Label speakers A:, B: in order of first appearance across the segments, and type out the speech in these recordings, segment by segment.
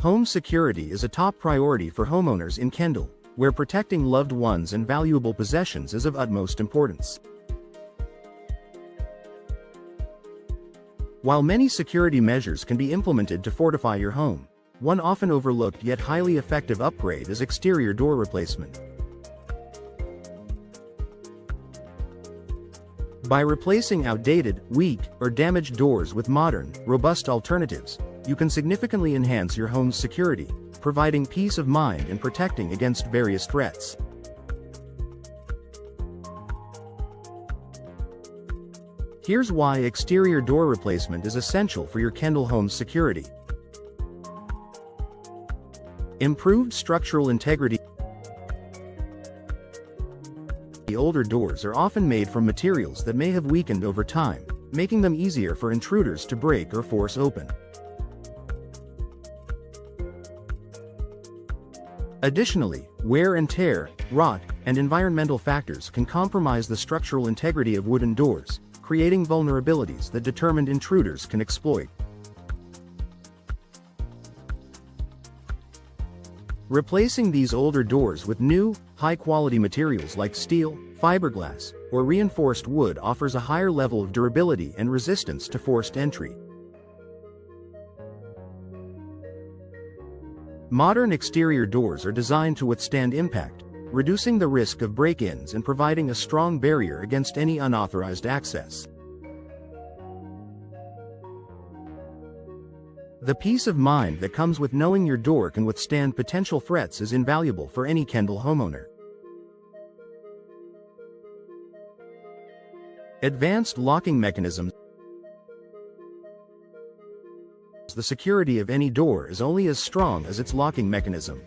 A: Home security is a top priority for homeowners in Kendall, where protecting loved ones and valuable possessions is of utmost importance. While many security measures can be implemented to fortify your home, one often overlooked yet highly effective upgrade is exterior door replacement. By replacing outdated, weak, or damaged doors with modern, robust alternatives, you can significantly enhance your home's security, providing peace of mind and protecting against various threats. Here's why exterior door replacement is essential for your Kendall home's security. Improved structural integrity. The older doors are often made from materials that may have weakened over time, making them easier for intruders to break or force open. Additionally, wear and tear, rot, and environmental factors can compromise the structural integrity of wooden doors, creating vulnerabilities that determined intruders can exploit. Replacing these older doors with new, high-quality materials like steel, fiberglass, or reinforced wood offers a higher level of durability and resistance to forced entry. Modern exterior doors are designed to withstand impact, reducing the risk of break-ins and providing a strong barrier against any unauthorized access. The peace of mind that comes with knowing your door can withstand potential threats is invaluable for any Kendall homeowner. Advanced locking mechanisms. The security of any door is only as strong as its locking mechanism.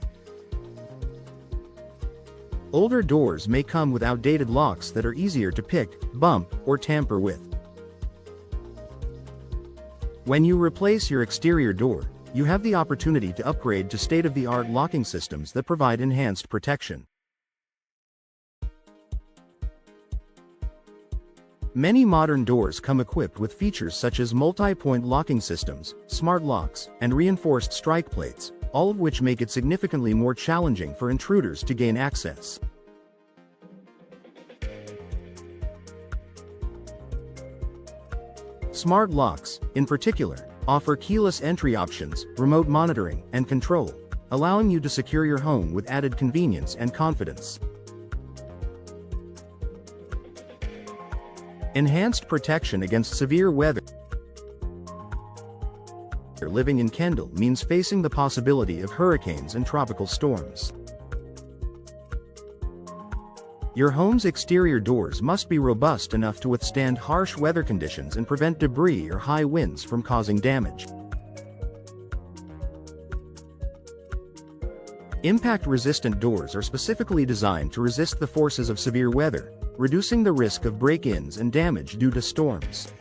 A: Older doors may come with outdated locks that are easier to pick, bump, or tamper with. When you replace your exterior door, you have the opportunity to upgrade to state-of-the-art locking systems that provide enhanced protection. Many modern doors come equipped with features such as multi-point locking systems, smart locks, and reinforced strike plates, all of which make it significantly more challenging for intruders to gain access. Smart locks, in particular, offer keyless entry options, remote monitoring, and control, allowing you to secure your home with added convenience and confidence. Enhanced protection against severe weather. Living in Kendall means facing the possibility of hurricanes and tropical storms. Your home's exterior doors must be robust enough to withstand harsh weather conditions and prevent debris or high winds from causing damage. Impact-resistant doors are specifically designed to resist the forces of severe weather, reducing the risk of break-ins and damage due to storms.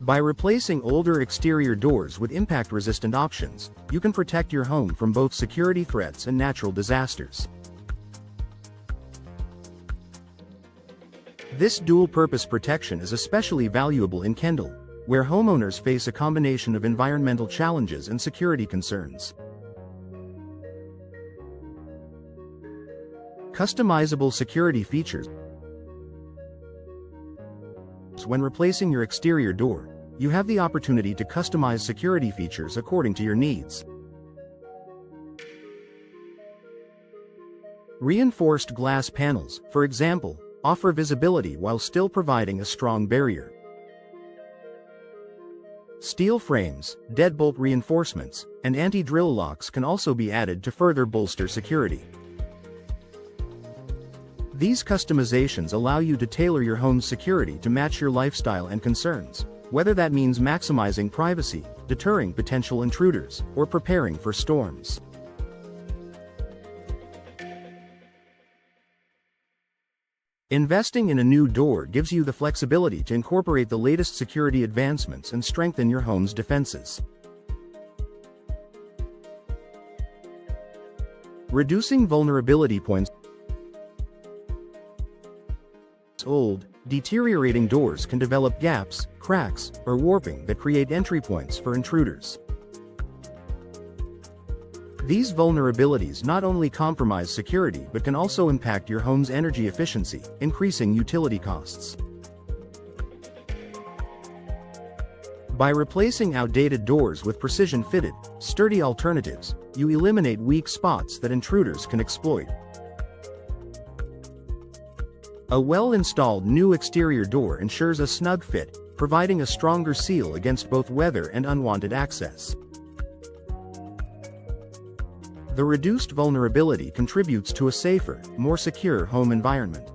A: By replacing older exterior doors with impact-resistant options, you can protect your home from both security threats and natural disasters. This dual-purpose protection is especially valuable in Kendall, where homeowners face a combination of environmental challenges and security concerns. Customizable security features. When replacing your exterior door, you have the opportunity to customize security features according to your needs. Reinforced glass panels, for example, offer visibility while still providing a strong barrier. Steel frames, deadbolt reinforcements, and anti-drill locks can also be added to further bolster security. These customizations allow you to tailor your home's security to match your lifestyle and concerns, whether that means maximizing privacy, deterring potential intruders, or preparing for storms. Investing in a new door gives you the flexibility to incorporate the latest security advancements and strengthen your home's defenses. Reducing vulnerability points. Old, Deteriorating doors can develop gaps, cracks, or warping that create entry points for intruders. These vulnerabilities not only compromise security but can also impact your home's energy efficiency, increasing utility costs. By replacing outdated doors with precision-fitted, sturdy alternatives, you eliminate weak spots that intruders can exploit. A well-installed new exterior door ensures a snug fit, providing a stronger seal against both weather and unwanted access. The reduced vulnerability contributes to a safer, more secure home environment.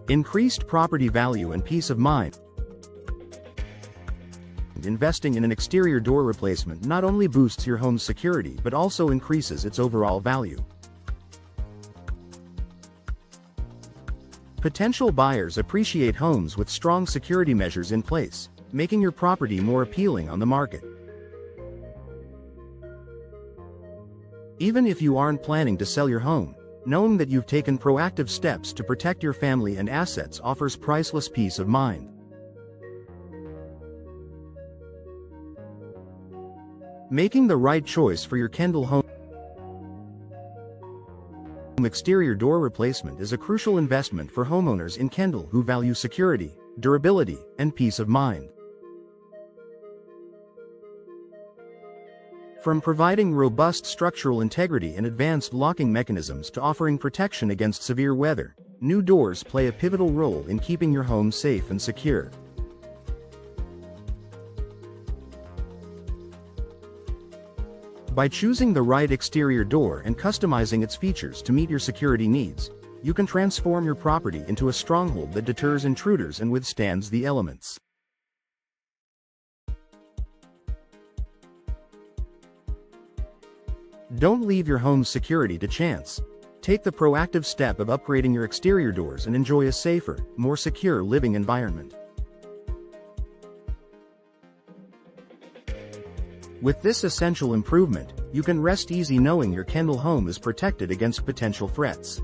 A: Increased property value and peace of mind. Investing in an exterior door replacement not only boosts your home's security but also increases its overall value. Potential buyers appreciate homes with strong security measures in place, making your property more appealing on the market. Even if you aren't planning to sell your home, knowing that you've taken proactive steps to protect your family and assets offers priceless peace of mind. Making the right choice for your Kendall home exterior door replacement is a crucial investment for homeowners in Kendall who value security, durability, and peace of mind. From providing robust structural integrity and advanced locking mechanisms to offering protection against severe weather, new doors play a pivotal role in keeping your home safe and secure. By choosing the right exterior door and customizing its features to meet your security needs, you can transform your property into a stronghold that deters intruders and withstands the elements. Don't leave your home's security to chance. Take the proactive step of upgrading your exterior doors and enjoy a safer, more secure living environment. With this essential improvement, you can rest easy knowing your Kendall home is protected against potential threats.